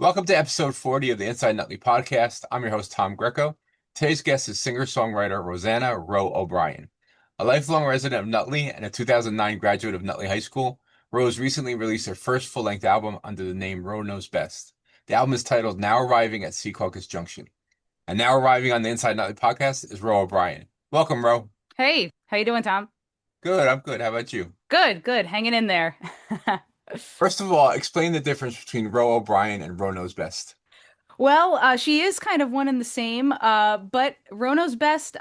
Welcome to episode 40 of the Inside Nutley Podcast. I'm your host, Tom Greco. Today's guest is singer-songwriter Rosanna Roe O'Brien. A lifelong resident of Nutley and a 2009 graduate of Nutley High School, Rose recently released her first full-length album under the name Roe Knows Best. The album is titled Now Arriving at Secaucus Junction. And now arriving on the Inside Nutley Podcast is Roe O'Brien. Welcome, Roe. Hey, how you doing, Tom? Good, I'm good. How about you? Good, good. Hanging in there. First of all, explain the difference between Roe O'Brien and Roe Knows Best. Well, she is kind of one and the same, but Rono's Best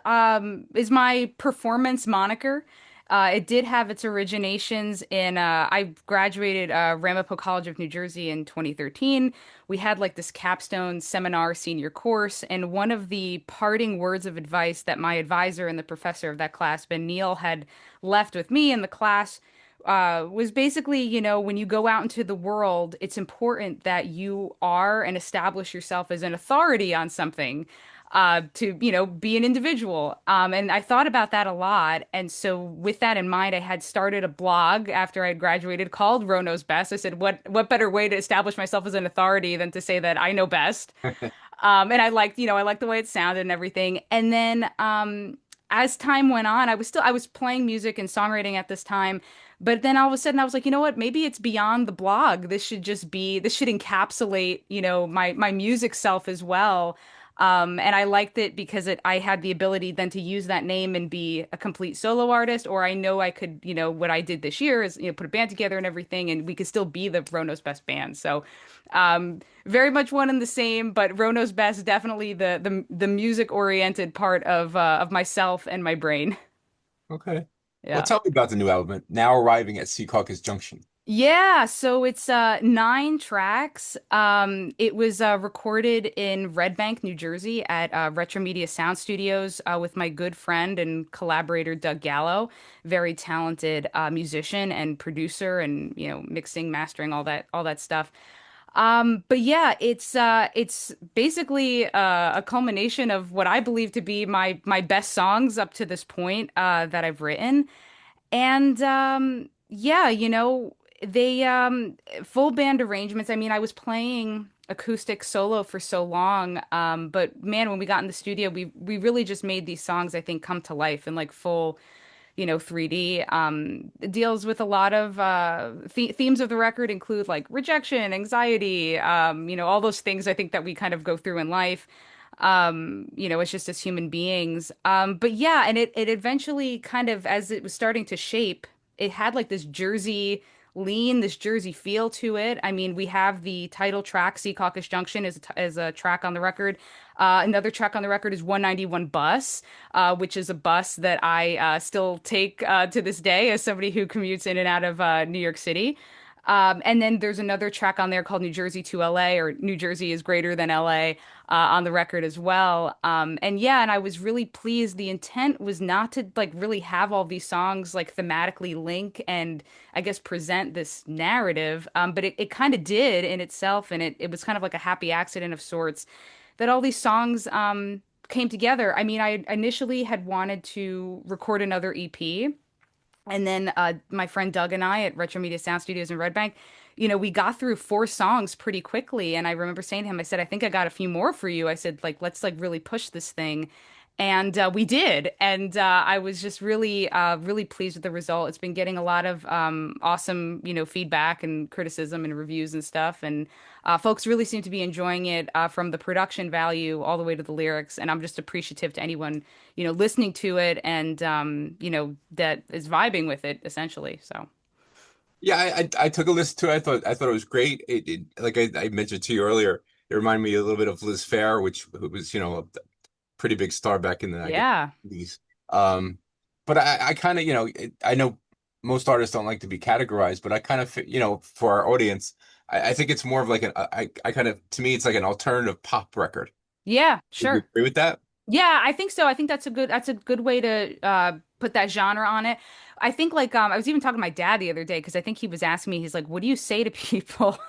is my performance moniker. It did have its originations in, I graduated Ramapo College of New Jersey in 2013. We had like this capstone seminar senior course, and one of the parting words of advice that my advisor and the professor of that class, Ben Neal, had left with me in the class was basically, when you go out into the world, it's important that you are and establish yourself as an authority on something, to, be an individual. And I thought about that a lot. And so with that in mind, I had started a blog after I had graduated called Roe Knows Best. I said, what better way to establish myself as an authority than to say that I know best? And I liked the way it sounded and everything. And then, as time went on, I was playing music and songwriting at this time, but then all of a sudden I was like, you know what? Maybe it's beyond the blog. This should encapsulate, my music self as well. And I liked it because I had the ability then to use that name and be a complete solo artist, or I know I could, what I did this year is, put a band together and everything, and we could still be the Rono's Best band. So, very much one and the same, but Rono's Best definitely the music oriented part of myself and my brain. Okay. Well, Yeah. tell me about the new album, Now Arriving at Secaucus Junction. Yeah, so it's 9 tracks. It was recorded in Red Bank, New Jersey at Retro Media Sound Studios with my good friend and collaborator Doug Gallo, very talented musician and producer and mixing, mastering, all that stuff. But yeah, it's basically a culmination of what I believe to be my best songs up to this point that I've written. And yeah, they full band arrangements. I mean, I was playing acoustic solo for so long, but man, when we got in the studio, we really just made these songs, I think, come to life in like full, 3D. It deals with a lot of themes of the record include like rejection, anxiety, all those things I think that we kind of go through in life. It's just as human beings. But yeah, and it eventually kind of, as it was starting to shape, it had like this this Jersey feel to it. I mean, we have the title track, Secaucus Junction, is a track on the record. Another track on the record is 191 Bus, which is a bus that I still take to this day as somebody who commutes in and out of New York City. And then there's another track on there called New Jersey to LA, or New Jersey is greater than LA, on the record as well. And yeah, and I was really pleased. The intent was not to like really have all these songs like thematically link and I guess present this narrative. But it kind of did in itself. And it was kind of like a happy accident of sorts that all these songs came together. I mean, I initially had wanted to record another EP. And then my friend Doug and I at Retro Media Sound Studios in Red Bank, we got through 4 songs pretty quickly. And I remember saying to him, I said, I think I got a few more for you. I said, like, let's like really push this thing. And we did. And I was just really, really pleased with the result. It's been getting a lot of awesome, feedback and criticism and reviews and stuff. And folks really seem to be enjoying it from the production value all the way to the lyrics. And I'm just appreciative to anyone, listening to it and, that is vibing with it, essentially. So, Yeah, I took a listen to it. I thought it was great. It like I mentioned to you earlier, it reminded me a little bit of Liz Phair, which who was a pretty big star back in the I guess yeah. 80s. Um, but I kind of I know most artists don't like to be categorized, but I kind of for our audience, I think it's more of like I kind of to me it's like an alternative pop record. Yeah, Would you sure. agree with that? Yeah, I think so. I think that's a good way to put that genre on it. I think like I was even talking to my dad the other day because I think he was asking me, he's like, "What do you say to people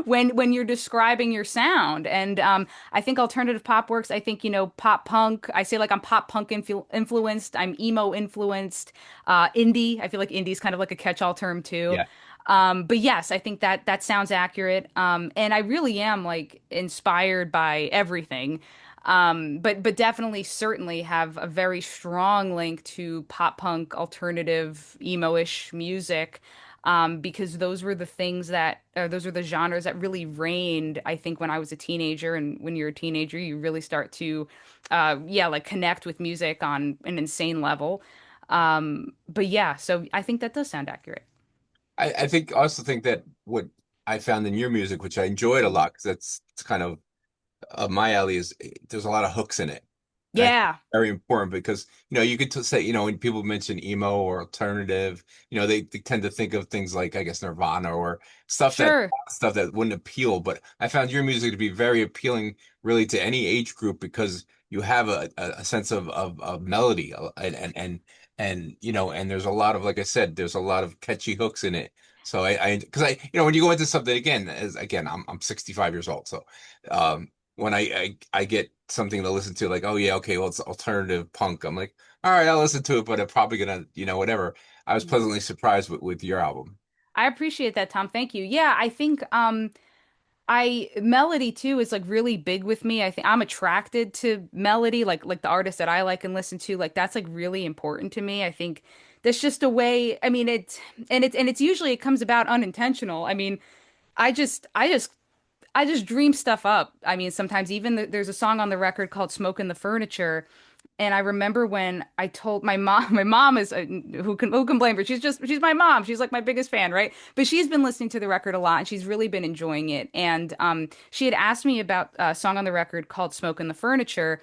when you're describing your sound?" And I think alternative pop works. I think pop punk. I say like I'm pop punk influenced. I'm emo influenced. Indie. I feel like indie is kind of like a catch-all term too. Yeah. But yes, I think that that sounds accurate. And I really am like inspired by everything. But definitely, certainly have a very strong link to pop punk, alternative, emo-ish music. Because those were the things that, those are the genres that really reigned, I think, when I was a teenager. And when you're a teenager, you really start to, yeah, like connect with music on an insane level. But yeah, so I think that does sound accurate. I think also think that what I found in your music, which I enjoyed a lot, because that's it's kind of my alley, is there's a lot of hooks in it. And I think Yeah, it's very important because, you could say, when people mention emo or alternative, they tend to think of things like, I guess, Nirvana or sure. stuff that wouldn't appeal. But I found your music to be very appealing, really, to any age group because you have a sense of melody and there's a lot of, like I said, there's a lot of catchy hooks in it. So because when you go into something again, I'm 65 years old, so when I get something to listen to, like, oh yeah, okay, well, it's alternative punk. I'm like, all right, I'll listen to it, but I'm probably gonna, whatever. I was pleasantly surprised with your album. I appreciate that, Tom. Thank you. Yeah, I think I melody too is like really big with me. I think I'm attracted to melody, like the artists that I like and listen to, like that's like really important to me. I think that's just a way, I mean it's usually it comes about unintentional. I mean, I just dream stuff up. I mean, sometimes even there's a song on the record called "Smoke in the Furniture," and I remember when I told my mom. My mom is who can blame her? She's my mom. She's like my biggest fan, right? But she's been listening to the record a lot, and she's really been enjoying it. And she had asked me about a song on the record called "Smoke in the Furniture."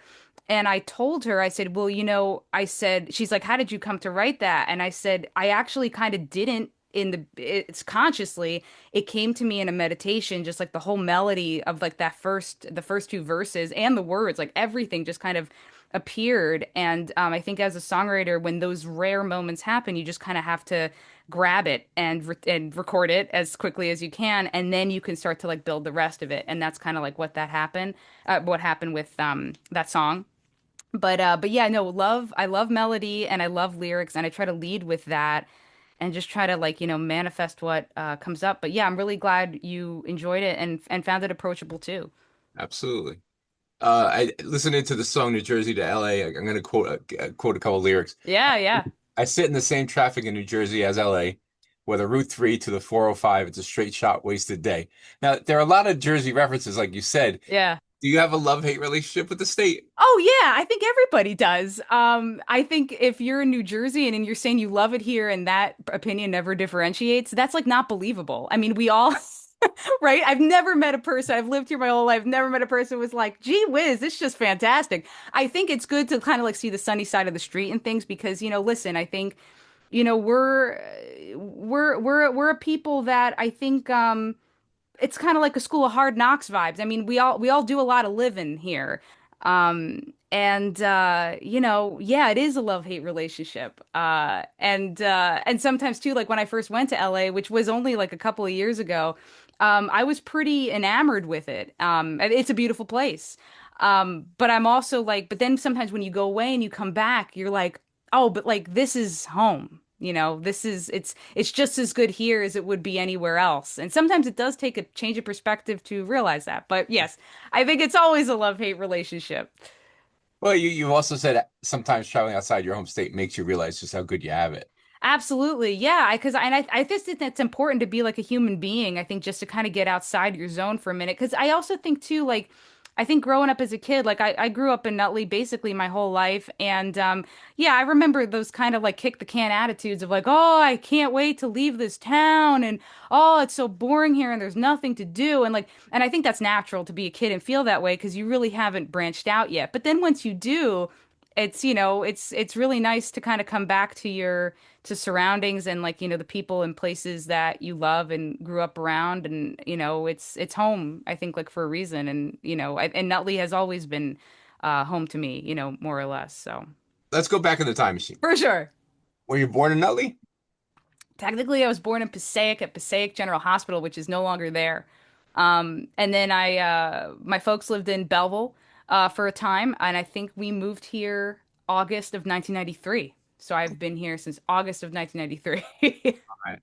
And I told her, I said, well, I said, she's like, how did you come to write that? And I said, I actually kind of didn't it's consciously, it came to me in a meditation, just like the whole melody of like the first two verses and the words, like everything just kind of appeared. And I think as a songwriter, when those rare moments happen, you just kind of have to grab it and record it as quickly as you can, and then you can start to like build the rest of it. And that's kind of like what happened with that song. But yeah, no, I love melody and I love lyrics and I try to lead with that and just try to like, manifest what comes up. But yeah, I'm really glad you enjoyed it and found it approachable too. Absolutely. I listening to the song New Jersey to LA. I'm going to quote a couple lyrics. Yeah, yeah, I sit in the same traffic in New Jersey as LA, whether Route 3 to the 405, it's a straight shot wasted day. Now, there are a lot of Jersey references, like you said. yeah. Do you have a love-hate relationship with the state? Oh yeah, I think everybody does. I think if you're in New Jersey and you're saying you love it here and that opinion never differentiates, that's like not believable. I mean, we all right? I've never met a person, I've lived here my whole life, never met a person who was like, gee whiz, this is just fantastic. I think it's good to kind of like see the sunny side of the street and things because, listen, I think, we're a people that I think it's kind of like a school of hard knocks vibes. I mean, we all do a lot of living here. And yeah, it is a love-hate relationship. And sometimes too, like when I first went to LA, which was only like a couple of years ago, I was pretty enamored with it. And it's a beautiful place. But I'm also like, but then sometimes when you go away and you come back, you're like, oh, but like this is home. It's just as good here as it would be anywhere else. And sometimes it does take a change of perspective to realize that. But yes, I think it's always a love-hate relationship. Well, you also said sometimes traveling outside your home state makes you realize just how good you have it. Absolutely. Yeah. I just think that's important to be like a human being. I think just to kind of get outside your zone for a minute. Because I also think too, like, I think growing up as a kid, like I grew up in Nutley basically my whole life. And yeah, I remember those kind of like kick the can attitudes of like, oh, I can't wait to leave this town. And oh, it's so boring here and there's nothing to do. And I think that's natural to be a kid and feel that way because you really haven't branched out yet. But then once you do, it's really nice to kind of come back to your to surroundings and like the people and places that you love and grew up around, and it's home, I think, like for a reason. And and Nutley has always been home to me, more or less. So Let's go back in the time machine. for sure. Were you born in Nutley? Technically, I was born in Passaic at Passaic General Hospital, which is no longer there. And then my folks lived in Belleville for a time, and I think we moved here August of 1993. So I've been here since August of 1993. All right.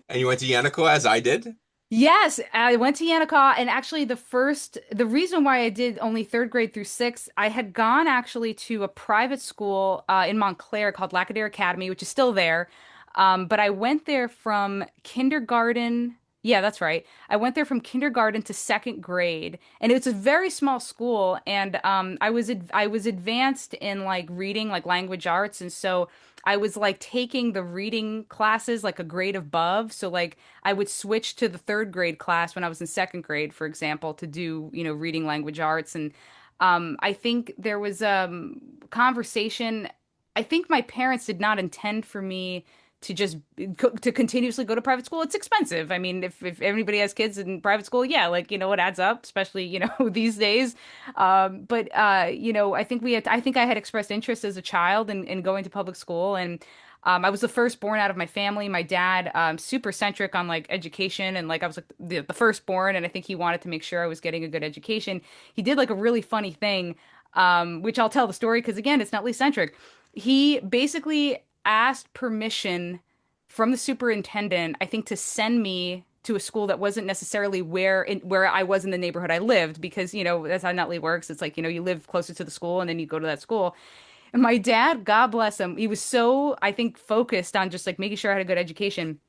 And you went to Yantacaw as I did? Yes, I went to Yantacaw, and actually, the reason why I did only third grade through sixth, I had gone actually to a private school in Montclair called Lacadia Academy, which is still there. But I went there from kindergarten. Yeah, that's right. I went there from kindergarten to second grade, and it's a very small school. And I was advanced in like reading, like language arts, and so I was like taking the reading classes like a grade above. So like I would switch to the third grade class when I was in second grade, for example, to do, reading language arts. And I think there was conversation. I think my parents did not intend for me to just to continuously go to private school. It's expensive. I mean, if anybody has kids in private school, yeah, like, it adds up, especially, these days. But I think I had expressed interest as a child in going to public school. And I was the firstborn out of my family. My dad, super centric on like education, and like I was like the firstborn, and I think he wanted to make sure I was getting a good education. He did like a really funny thing, which I'll tell the story because again, it's Nutley centric. He basically asked permission from the superintendent, I think, to send me to a school that wasn't necessarily where I was in the neighborhood I lived, because that's how Nutley works. It's like you live closer to the school and then you go to that school. And my dad, God bless him, he was so, I think, focused on just like making sure I had a good education.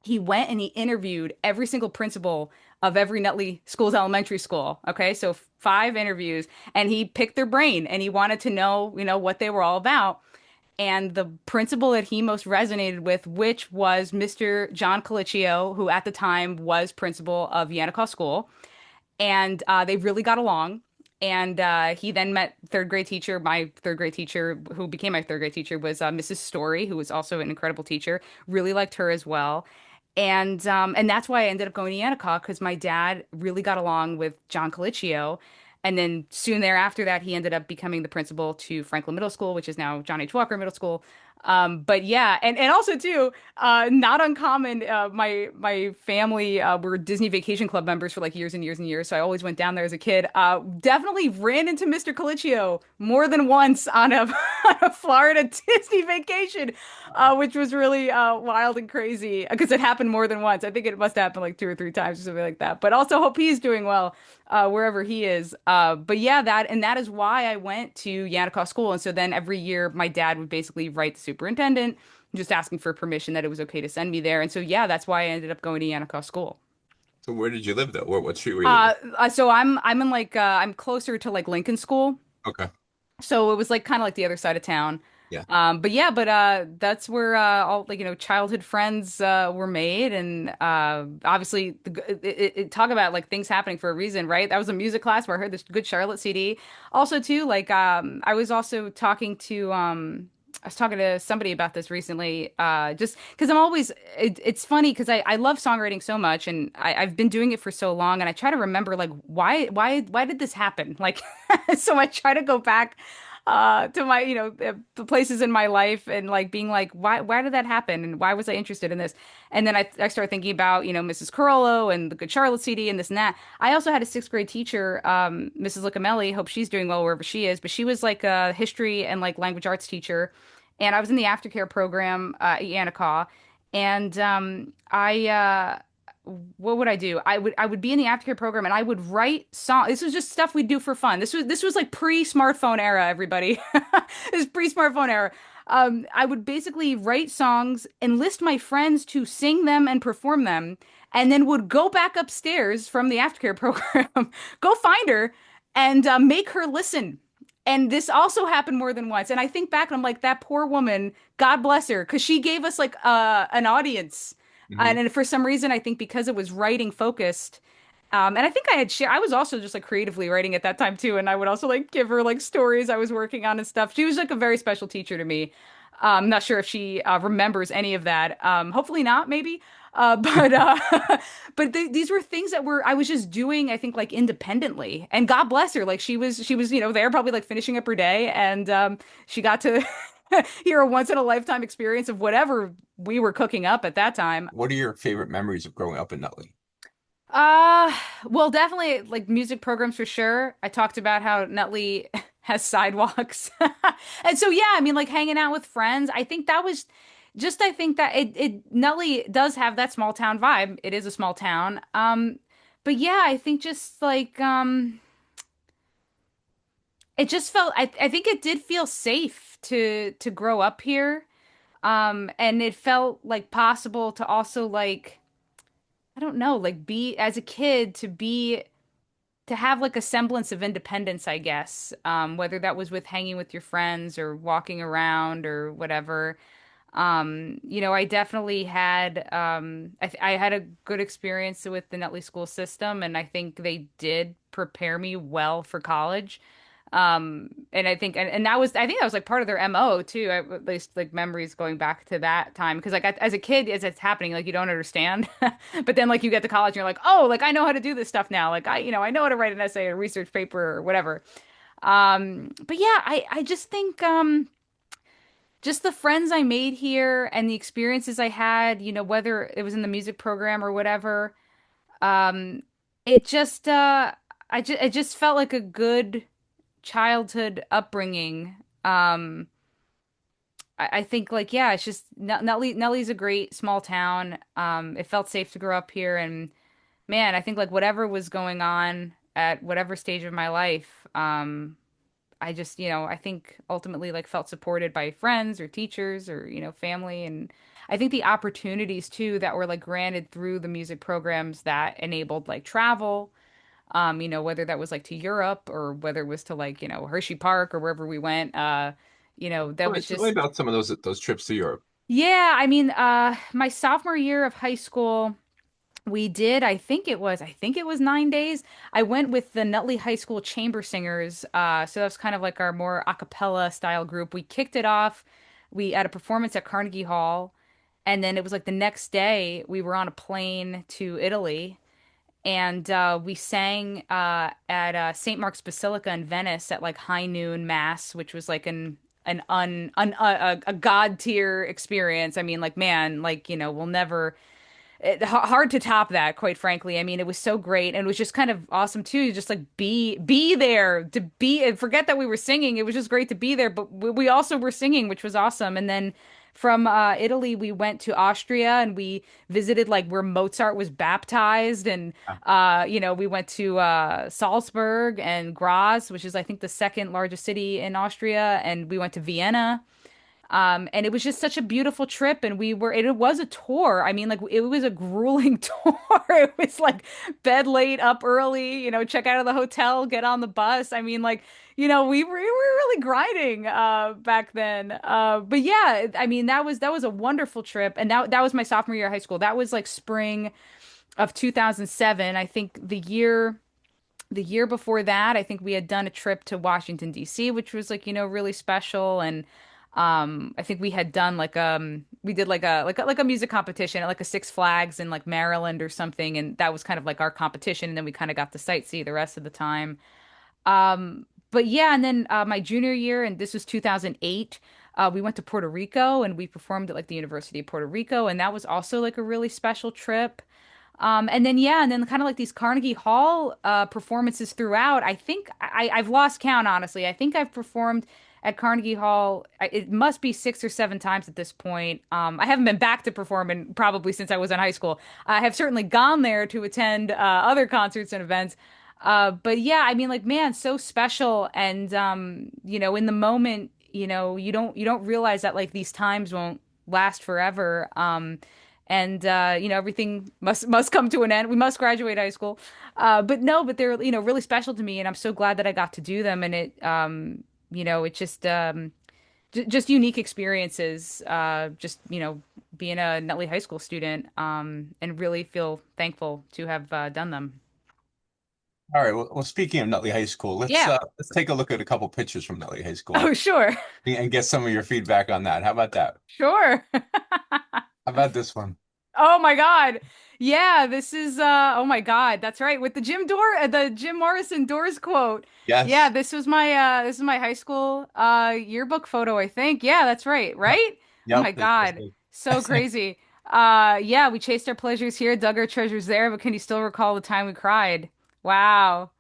He went and he interviewed every single principal of every Nutley Schools elementary school. Okay, so five interviews, and he picked their brain and he wanted to know, what they were all about. And the principal that he most resonated with, which was Mr. John Colicchio, who at the time was principal of Yantacaw School, and they really got along. And he then met third grade teacher. My third grade teacher, who became my third grade teacher, was Mrs. Story, who was also an incredible teacher. Really liked her as well. And that's why I ended up going to Yantacaw, because my dad really got along with John Colicchio. And then soon thereafter that he ended up becoming the principal to Franklin Middle School, which is now John H. Walker Middle School. But yeah, and also too, not uncommon. My family were Disney Vacation Club members for like years and years and years, so I always went down there as a kid. Definitely ran into Mr. Colicchio more than once on a, on a Florida Disney vacation, which was really wild and crazy because it happened more than once. I think it must happen like two or three times or something like that. But also hope he's doing well wherever he is. But yeah, that is why I went to Yantacaw School. And so then every year my dad would basically write the superintendent, just asking for permission that it was okay to send me there. And so yeah, that's why I ended up going to Yantacaw School. So where did you live though? What street were you living? So I'm in like I'm closer to like Lincoln School. Okay. So it was like kind of like the other side of town. Yeah. But yeah, that's where all like childhood friends were made, and obviously talk about like things happening for a reason, right? That was a music class where I heard this Good Charlotte CD. Also, too, like I was also talking to I was talking to somebody about this recently, just because it's funny because I love songwriting so much, and I've been doing it for so long, and I try to remember like why did this happen? Like, so I try to go back to my, the places in my life and like being like, why did that happen? And why was I interested in this? And then I started thinking about, Mrs. Carollo and the Good Charlotte CD and this and that. I also had a sixth grade teacher, Mrs. Licamelli, hope she's doing well wherever she is, but she was like a history and like language arts teacher. And I was in the aftercare program at Yanakaw. And what would I do? I would be in the aftercare program and I would write song. This was just stuff we'd do for fun. This was like pre-smartphone era, everybody. This is pre-smartphone era. I would basically write songs, enlist my friends to sing them and perform them, and then would go back upstairs from the aftercare program, go find her, and make her listen. And this also happened more than once. And I think back and I'm like, that poor woman, God bless her, because she gave us like an audience. Hmm. And for some reason, I think because it was writing focused, and I think I was also just like creatively writing at that time too. And I would also like give her like stories I was working on and stuff. She was like a very special teacher to me. I'm not sure if she remembers any of that. Hopefully not, maybe. But but these were things that were I was just doing, I think, like independently. And God bless her, like she was there probably like finishing up her day, and she got to hear a once in a lifetime experience of whatever we were cooking up at that time. What are your favorite memories of growing up in Nutley? Uh, well, definitely like music programs for sure. I talked about how Nutley has sidewalks. And so yeah, I mean like hanging out with friends. I think that was just I think that it Nutley does have that small town vibe. It is a small town. But yeah, I think just like it just felt I think it did feel safe to grow up here. And it felt like possible to also like I don't know, like be as a kid to have like a semblance of independence, I guess. Whether that was with hanging with your friends or walking around or whatever. I definitely had I had a good experience with the Nutley school system, and I think they did prepare me well for college. And I think and that was I think that was like part of their MO too, at least like memories going back to that time because like as a kid as it's happening like you don't understand. But then like you get to college and you're like, "Oh, like I know how to do this stuff now. Like I know how to write an essay or research paper or whatever." But yeah, I just think just the friends I made here and the experiences I had, whether it was in the music program or whatever, um, it just it just felt like a good childhood upbringing. I think like yeah, it's just Nutley's a great small town. It felt safe to grow up here, and man, I think like whatever was going on at whatever stage of my life, I just, I think ultimately like felt supported by friends or teachers or, family. And I think the opportunities too that were like granted through the music programs that enabled like travel, whether that was like to Europe or whether it was to like, Hershey Park or wherever we went, that was Tell me just, about some of those trips to Europe. yeah, I mean, my sophomore year of high school, we did, I think it was 9 days. I went with the Nutley High School chamber singers. So that was kind of like our more a cappella style group. We kicked it off. We had a performance at Carnegie Hall, and then it was like the next day we were on a plane to Italy, and we sang at St. Mark's Basilica in Venice at like high noon mass, which was like a god tier experience. I mean, like man, like we'll never hard to top that, quite frankly. I mean, it was so great, and it was just kind of awesome too. Just like be there to be and forget that we were singing. It was just great to be there, but we also were singing, which was awesome. And then from Italy, we went to Austria and we visited like where Mozart was baptized, and we went to Salzburg and Graz, which is I think the second largest city in Austria, and we went to Vienna. And it was just such a beautiful trip, and it was a tour. I mean, like it was a grueling tour. It was like bed late, up early, check out of the hotel, get on the bus. I mean, like, we were really grinding back then. But yeah, I mean, that was a wonderful trip, and that was my sophomore year of high school. That was like spring of 2007. I think the year before that, I think we had done a trip to Washington, D.C., which was like, really special. And I think we had done like we did like a music competition at like a Six Flags in like Maryland or something, and that was kind of like our competition, and then we kind of got to sightsee the rest of the time. But yeah, and then my junior year, and this was 2008, we went to Puerto Rico and we performed at like the University of Puerto Rico, and that was also like a really special trip. And then yeah, and then kind of like these Carnegie Hall performances throughout. I think I've lost count, honestly. I think I've performed at Carnegie Hall. It must be 6 or 7 times at this point. I haven't been back to perform in probably since I was in high school. I have certainly gone there to attend other concerts and events. But yeah, I mean, like, man, so special. And in the moment, you don't realize that like these times won't last forever. And everything must come to an end. We must graduate high school. But no, but they're really special to me, and I'm so glad that I got to do them. And it just just unique experiences. Just being a Nutley High School student, and really feel thankful to have done them. All right. Well, speaking of Nutley High School, Yeah. let's take a look at a couple pictures from Nutley High Oh, School sure. and get some of your feedback on that. How about that? Sure. How about this one? Oh my God. Yeah, this is oh my God, that's right. With the Jim Morrison Doors quote. Yeah, Yes. this is my high school yearbook photo, I think. Yeah, that's right. Right? Oh my Yep. God. So crazy. Yeah, we chased our pleasures here, dug our treasures there, but can you still recall the time we cried? Wow.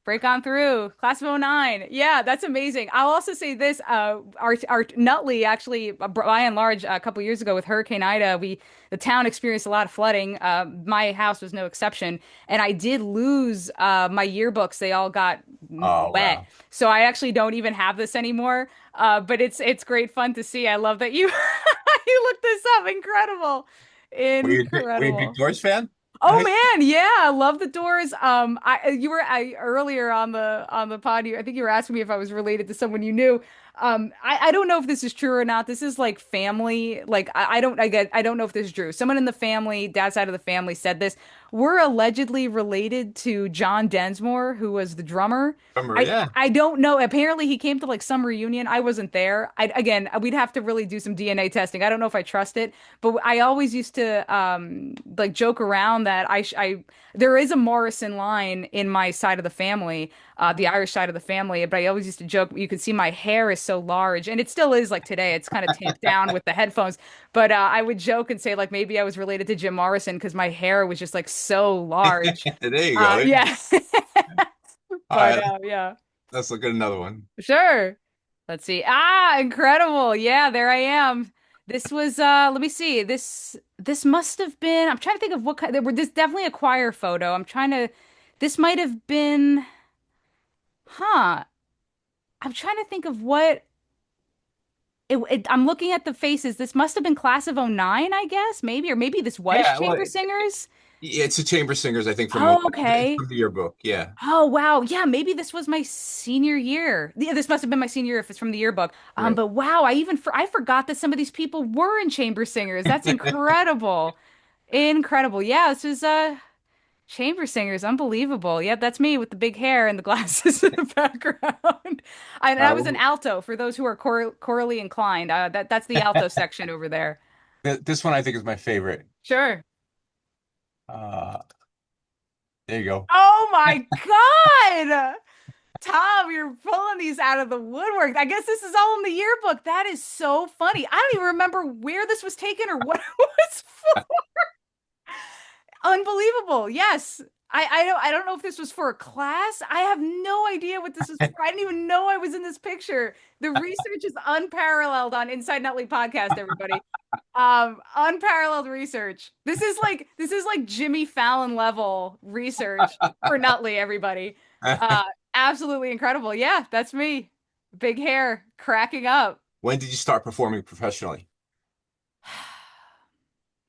Break on through. Class of '09. Yeah, that's amazing. I'll also say this, our Nutley actually, by and large, a couple years ago with Hurricane Ida, the town experienced a lot of flooding. My house was no exception, and I did lose my yearbooks. They all got Oh, wet. wow. So I actually don't even have this anymore. But it's great fun to see. I love that you you looked this up. Incredible. Were you a big Incredible. Doors fan in Oh high school? man, yeah, I love the Doors. I earlier on the pod, I think you were asking me if I was related to someone you knew. I don't know if this is true or not. This is like family. Like I don't know if this is true. Someone in the family, dad's side of the family, said this. We're allegedly related to John Densmore, who was the drummer. Remember, I yeah. I don't know. Apparently, he came to like some reunion. I wasn't there. Again, we'd have to really do some DNA testing. I don't know if I trust it. But I always used to like joke around that there is a Morrison line in my side of the family, the Irish side of the family. But I always used to joke, you could see my hair is so large, and it still is like today. It's kind of tamped down with the headphones. But I would joke and say like maybe I was related to Jim Morrison because my hair was just like so large. There you go. Yeah. All But right, yeah, let's look at another one. sure. Let's see. Ah, incredible. Yeah, there I am. This was let me see. This must have been, I'm trying to think of what kind there were this definitely a choir photo. This might have been, huh. I'm trying to think of what I'm looking at the faces. This must have been class of '09, I guess, maybe, or maybe this was Yeah, well, Chamber Singers. yeah, it's a Chamber Singers, I think, Oh, it's okay. from the yearbook. Yeah, Oh wow. Yeah, maybe this was my senior year. Yeah, this must have been my senior year if it's from the yearbook. right. But wow, I forgot that some of these people were in chamber singers. That's incredible. Incredible. Yeah, this is chamber singers. Unbelievable. Yeah, that's me with the big hair and the glasses in the background. And I was an Well, alto for those who are chorally inclined. That's the alto section over there. this one I think is my favorite. Sure. Uh, there you go. Oh my God. Tom, you're pulling these out of the woodwork. I guess this is all in the yearbook. That is so funny. I don't even remember where this was taken or what it was for. Unbelievable. Yes. I don't know if this was for a class. I have no idea what this was for. I didn't even know I was in this picture. The research is unparalleled on Inside Nutley Podcast, everybody. Unparalleled research. This is like Jimmy Fallon level research for Nutley, everybody. Uh Absolutely incredible. Yeah, that's me. Big hair, cracking up. When did you start performing professionally?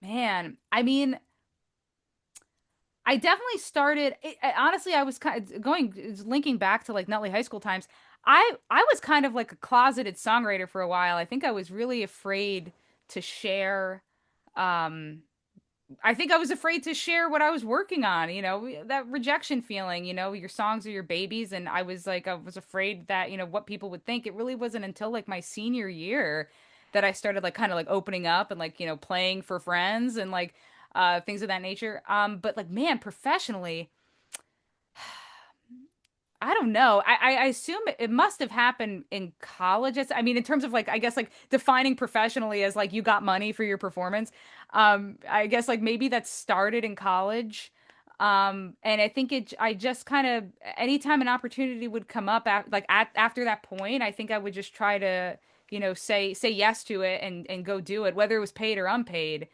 Man, I mean, I definitely started honestly, I was kind of linking back to like Nutley High School times. I was kind of like a closeted songwriter for a while. I think I was really afraid to share um I think I was afraid to share what I was working on, that rejection feeling, your songs are your babies. And I was afraid that, what people would think. It really wasn't until like my senior year that I started like kind of like opening up and like, playing for friends and like things of that nature. But like, man, professionally, I don't know. I assume it must have happened in college. I mean, in terms of like, I guess like defining professionally as like you got money for your performance. I guess like maybe that started in college. And I think I just kind of, anytime an opportunity would come up after that point, I think I would just try to, say yes to it and go do it, whether it was paid or unpaid.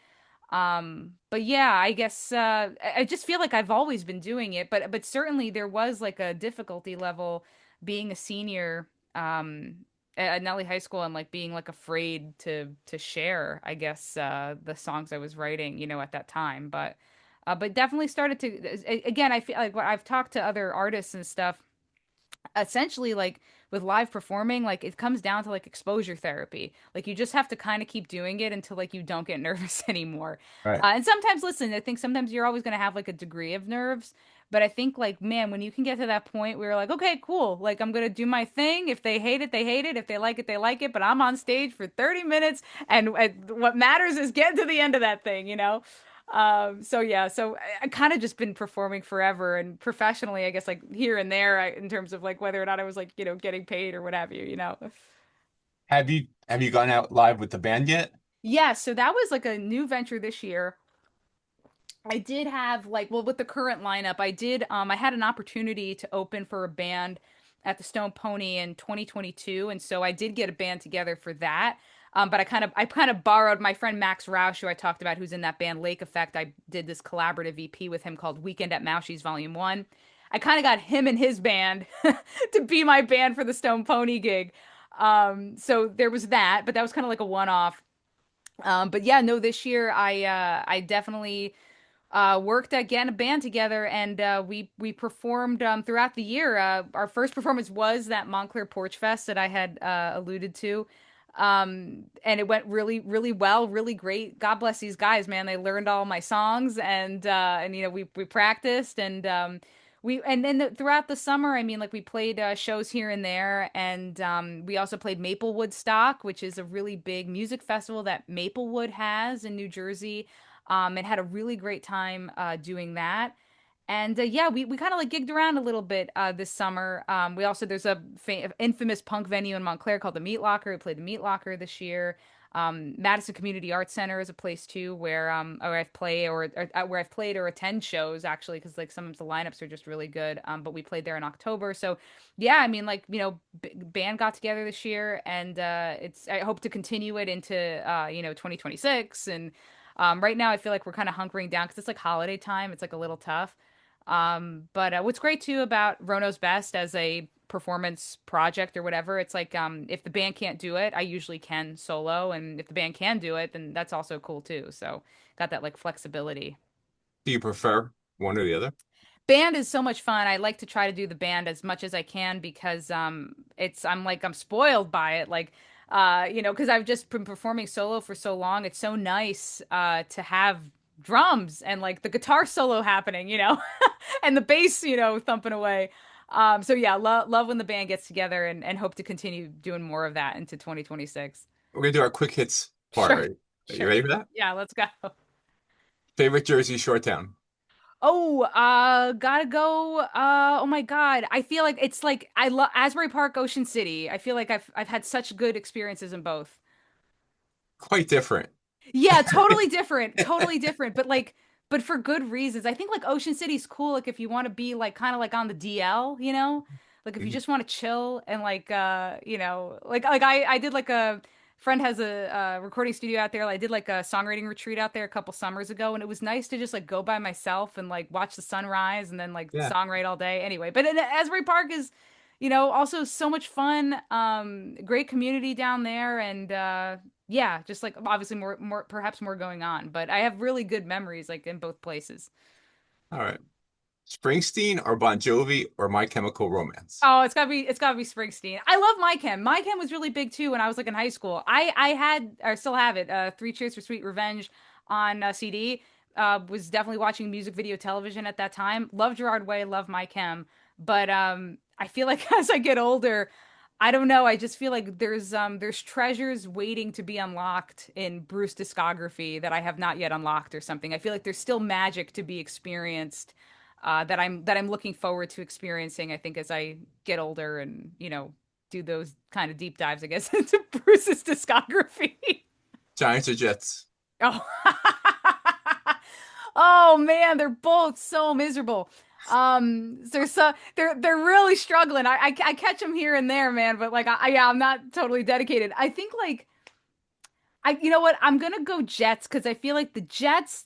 But yeah, I guess I just feel like I've always been doing it, but certainly there was like a difficulty level being a senior at Nutley High School and like being like afraid to share, I guess, the songs I was writing, at that time. But definitely started to again, I feel like when I've talked to other artists and stuff essentially like with live performing, like it comes down to like exposure therapy. Like you just have to kind of keep doing it until like you don't get nervous anymore. Right. And sometimes, listen, I think sometimes you're always going to have like a degree of nerves, but I think like, man, when you can get to that point where you're like, okay, cool, like I'm going to do my thing. If they hate it, they hate it. If they like it, they like it. But I'm on stage for 30 minutes, and what matters is getting to the end of that thing. So yeah, so I kind of just been performing forever and professionally, I guess like here and there in terms of like whether or not I was like, getting paid or what have you. Have you gone out live with the band yet? Yeah, so that was like a new venture this year. I did have like, well, with the current lineup, I had an opportunity to open for a band at the Stone Pony in 2022, and so I did get a band together for that. But I kind of borrowed my friend Max Roush, who I talked about, who's in that band Lake Effect. I did this collaborative EP with him called Weekend at Moushi's Volume 1. I kind of got him and his band to be my band for the Stone Pony gig. So there was that, but that was kind of like a one-off. But yeah, no, this year I definitely worked at getting a band together, and we performed throughout the year. Our first performance was that Montclair Porch Fest that I had alluded to, and it went really, really well, really great. God bless these guys, man. They learned all my songs, and you know we practiced, and throughout the summer, I mean, like we played shows here and there, and we also played Maplewood Stock, which is a really big music festival that Maplewood has in New Jersey, and had a really great time doing that. And yeah, we kind of like gigged around a little bit this summer. We also there's a infamous punk venue in Montclair called the Meat Locker. We played the Meat Locker this year. Madison Community Arts Center is a place too where I've played or where I've played or attend shows actually because like sometimes the lineups are just really good. But we played there in October, so yeah, I mean like you know band got together this year, and it's I hope to continue it into 2026. And right now I feel like we're kind of hunkering down because it's like holiday time. It's like a little tough. But what's great too about Roe Knows Best as a performance project or whatever, it's like if the band can't do it, I usually can solo, and if the band can do it, then that's also cool too. So got that like flexibility. Do you prefer one or the other? Band is so much fun. I like to try to do the band as much as I can because I'm spoiled by it. Like because I've just been performing solo for so long. It's so nice to have drums and like the guitar solo happening, and the bass, thumping away. So yeah, love when the band gets together, and hope to continue doing more of that into 2026. We're gonna do our quick hits part. Sure. Are you Sure. ready for that? Yeah, let's go. Favorite Jersey shore town? Oh, gotta go. Oh my God. I feel like it's like I love Asbury Park, Ocean City. I feel like I've had such good experiences in both. Quite different. Yeah, totally different. Totally different, but for good reasons. I think like Ocean City's cool like if you want to be like kind of like on the DL, you know? Like if you Mhm. just want to chill and like like I did like a friend has a recording studio out there. Like, I did like a songwriting retreat out there a couple summers ago, and it was nice to just like go by myself and like watch the sunrise and then like Yeah. songwrite all day. Anyway, but Asbury Park is also so much fun. Great community down there, and yeah, just like obviously more perhaps more going on, but I have really good memories like in both places. All right. Springsteen or Bon Jovi or My Chemical Romance? Oh, it's gotta be Springsteen. I love My Chem. My Chem was really big too when I was like in high school. I had or still have it. Three Cheers for Sweet Revenge on CD. Was definitely watching music video television at that time. Love Gerard Way, love My Chem. But I feel like as I get older, I don't know. I just feel like there's treasures waiting to be unlocked in Bruce discography that I have not yet unlocked or something. I feel like there's still magic to be experienced that I'm looking forward to experiencing. I think as I get older and do those kind of deep dives, I guess, into Bruce's discography. Giants or Jets? Oh, oh man, they're both so miserable. They're really struggling. I catch them here and there, man, but like yeah, I'm not totally dedicated. I think like you know what? I'm gonna go Jets because I feel like the Jets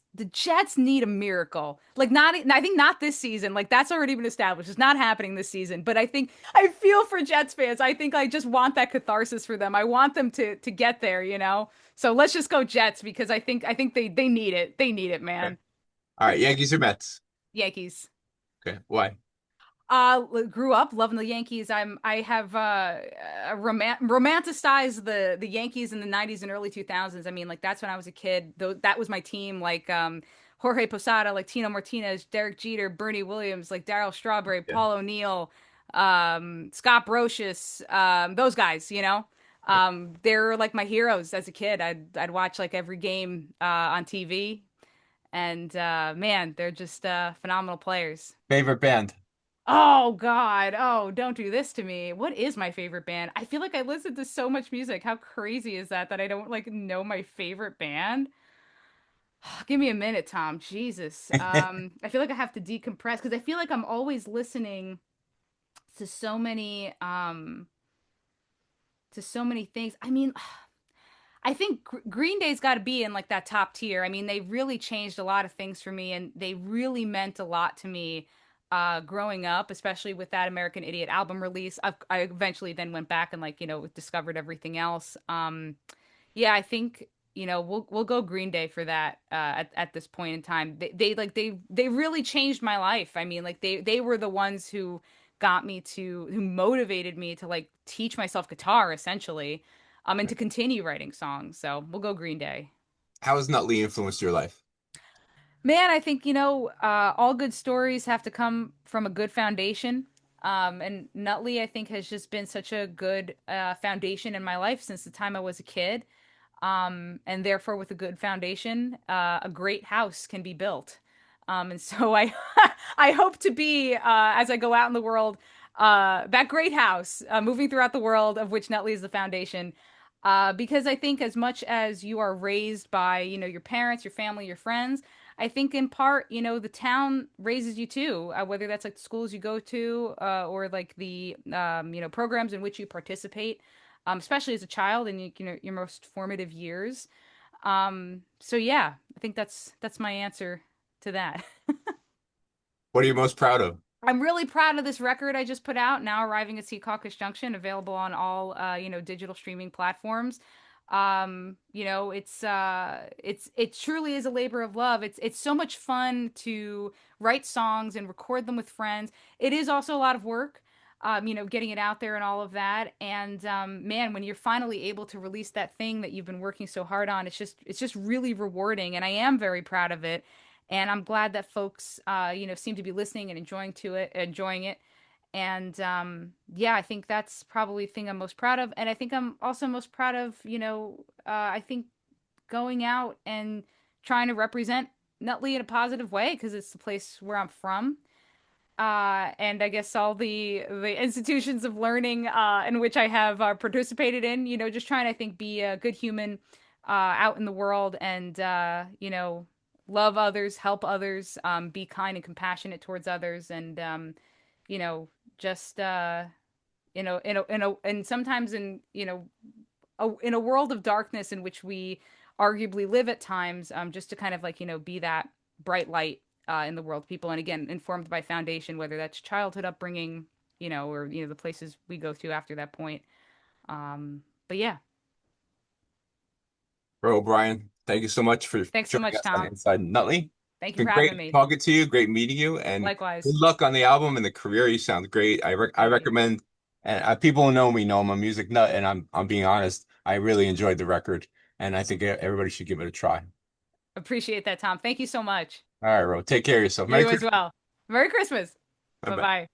need a miracle. Like not, I think not this season. Like that's already been established. It's not happening this season. But I think I feel for Jets fans. I think I just want that catharsis for them. I want them to get there. So let's just go Jets because I think they need it. They need it, Okay. man. All right. Yankees or Mets? Yankees. Okay. Why? Grew up loving the Yankees. I have romanticized the Yankees in the 90s and early 2000s. I mean, like that's when I was a kid. Though that was my team, like Jorge Posada, like Tino Martinez, Derek Jeter, Bernie Williams, like Darryl Strawberry, Yeah. Paul O'Neill, Scott Brocious, those guys, they're like my heroes as a kid. I'd watch like every game on TV, and man, they're just phenomenal players. Favorite band? Oh God. Oh, don't do this to me. What is my favorite band? I feel like I listen to so much music. How crazy is that I don't like know my favorite band? Give me a minute, Tom. Jesus. I feel like I have to decompress because I feel like I'm always listening to so many things. I mean, I think Green Day's got to be in like that top tier. I mean, they really changed a lot of things for me, and they really meant a lot to me growing up, especially with that American Idiot album release. I eventually then went back and like discovered everything else. Yeah, I think we'll go Green Day for that at this point in time. They really changed my life. I mean, like they were the ones who motivated me to like teach myself guitar essentially, and to continue writing songs. So we'll go Green Day. How has Nutley influenced your life? Man, I think all good stories have to come from a good foundation. And Nutley, I think, has just been such a good foundation in my life since the time I was a kid. And therefore, with a good foundation, a great house can be built. And so I, I hope to be, as I go out in the world, that great house, moving throughout the world, of which Nutley is the foundation. Because I think as much as you are raised by, your parents, your family, your friends, I think in part, the town raises you too, whether that's like the schools you go to, or like the, programs in which you participate, especially as a child in your most formative years. So yeah, I think that's my answer to that. What are you most proud of? I'm really proud of this record I just put out, now arriving at Secaucus Junction, available on all digital streaming platforms. It truly is a labor of love. It's so much fun to write songs and record them with friends. It is also a lot of work. Getting it out there and all of that. And man, when you're finally able to release that thing that you've been working so hard on, it's just really rewarding. And I am very proud of it. And I'm glad that folks, seem to be listening and enjoying it. And yeah, I think that's probably the thing I'm most proud of. And I think I'm also most proud of, I think going out and trying to represent Nutley in a positive way because it's the place where I'm from. And I guess all the institutions of learning in which I have participated in, just trying to, I think, be a good human out in the world and, love others, help others, be kind and compassionate towards others, and, you know, just, and sometimes in a world of darkness in which we arguably live at times, just to kind of like, be that bright light in the world of people. And again, informed by foundation, whether that's childhood upbringing, or, the places we go to after that point. But yeah, Roe O'Brien, thank you so much for thanks so joining much, us on Tom. Inside Nutley. It's Thank you been for having great me. talking to you, great meeting you, and good Likewise. luck on the album and the career. You sound great. I Thank you. recommend, and people who know me know I'm a music nut, and I'm being honest. I really enjoyed the record, and I think everybody should give it a try. Appreciate that, Tom. Thank you so much. All right, Ro, take care of yourself. Merry You as Christmas. well. Merry Christmas. Bye Bye-bye. bye.